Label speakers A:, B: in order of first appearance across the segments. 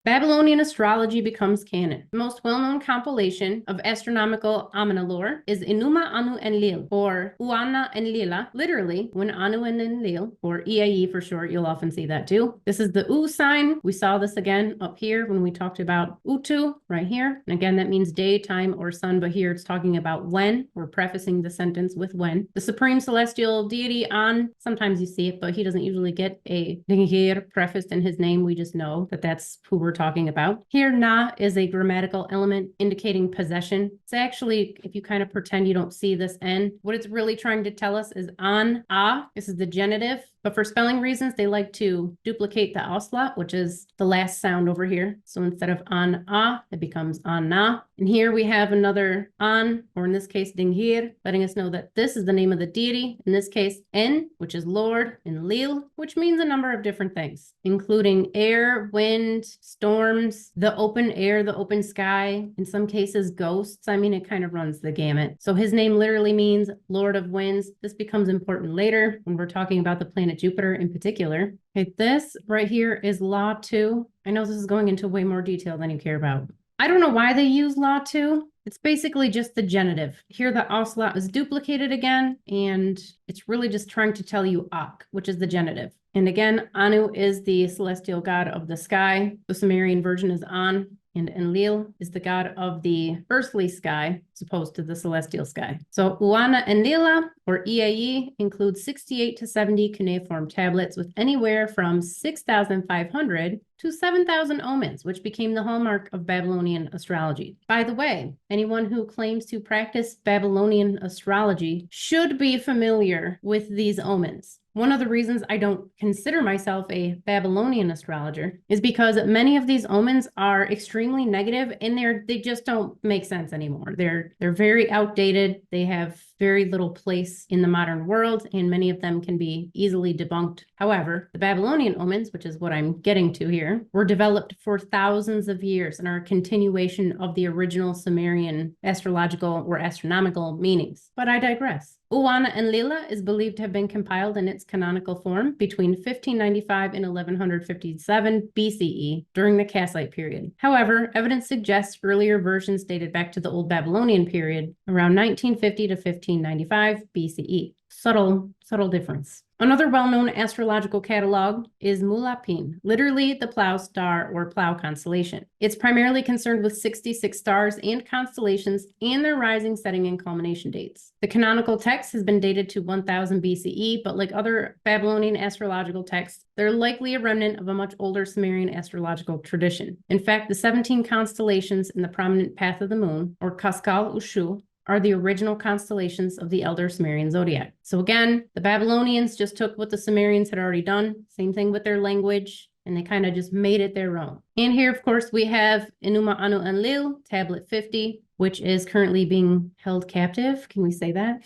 A: Babylonian astrology becomes canon. The most well-known compilation of astronomical lore is Enuma Anu en.lil, or Uana en.lil.la, literally when Anu and en.lil, or EAE for short, you'll often see that too. This is the U sign. We saw this again up here when we talked about Utu right here. And again, that means day, time, or sun, but here it's talking about when. We're prefacing the sentence with when. The supreme celestial deity An, sometimes you see it, but he doesn't usually get a dingir prefaced in his name. We just know that that's who we're talking about. Here, na is a grammatical element indicating possession. It's actually, if you kind of pretend you don't see this n, what it's really trying to tell us is an.a. This is the genitive. But for spelling reasons, they like to duplicate the auslat, which is the last sound over here. So instead of an-a, it becomes an-na. And here we have another an, or in this case, dingir, letting us know that this is the name of the deity. In this case, en, which is Lord, and lil, which means a number of different things, including air, wind, storms, the open air, the open sky, in some cases, ghosts. I mean, it kind of runs the gamut. So his name literally means Lord of Winds. This becomes important later when we're talking about the planet Jupiter in particular. Okay, this right here is Law 2. I know this is going into way more detail than you care about. I don't know why they use Law 2. It's basically just the genitive. Here the auslat is duplicated again, and it's really just trying to tell you ak, which is the genitive. And again, Anu is the celestial god of the sky. The Sumerian version is An, and en.lil is the god of the earthly sky, as opposed to the celestial sky. So Uana en.lil.la, or EAE, includes 68 to 70 cuneiform tablets with anywhere from 6,500 to 7,000 omens, which became the hallmark of Babylonian astrology. By the way, anyone who claims to practice Babylonian astrology should be familiar with these omens. One of the reasons I don't consider myself a Babylonian astrologer is because many of these omens are extremely negative and they just don't make sense anymore. They're very outdated. They have very little place in the modern world, and many of them can be easily debunked. However, the Babylonian omens, which is what I'm getting to here, were developed for thousands of years and are a continuation of the original Sumerian astrological or astronomical meanings. But I digress. Uana en.lil.la is believed to have been compiled in its canonical form between 1595 and 1157 BCE during the Kassite period. However, evidence suggests earlier versions dated back to the Old Babylonian period, around 1950 to 1595 BCE. Subtle difference. Another well-known astrological catalog is MUL.APIN, literally the plow star or plow constellation. It's primarily concerned with 66 stars and constellations and their rising, setting, and culmination dates. The canonical text has been dated to 1000 BCE, but like other Babylonian astrological texts, they're likely a remnant of a much older Sumerian astrological tradition. In fact, the 17 constellations in the prominent path of the moon, or Kaskal Ushu, are the original constellations of the elder Sumerian zodiac. So again, the Babylonians just took what the Sumerians had already done, same thing with their language, and they kind of just made it their own. And here, of course, we have Enuma Anu en.lil, tablet 50, which is currently being held captive, can we say that,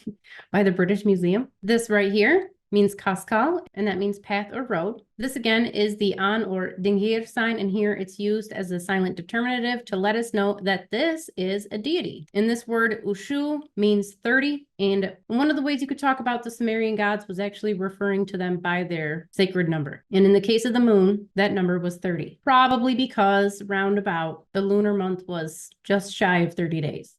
A: by the British Museum. This right here means Kaskal, and that means path or road. This again is the an or dingir sign, and here it's used as a silent determinative to let us know that this is a deity. And this word Ushu means 30, and one of the ways you could talk about the Sumerian gods was actually referring to them by their sacred number. And in the case of the moon, that number was 30, probably because roundabout the lunar month was just shy of 30 days.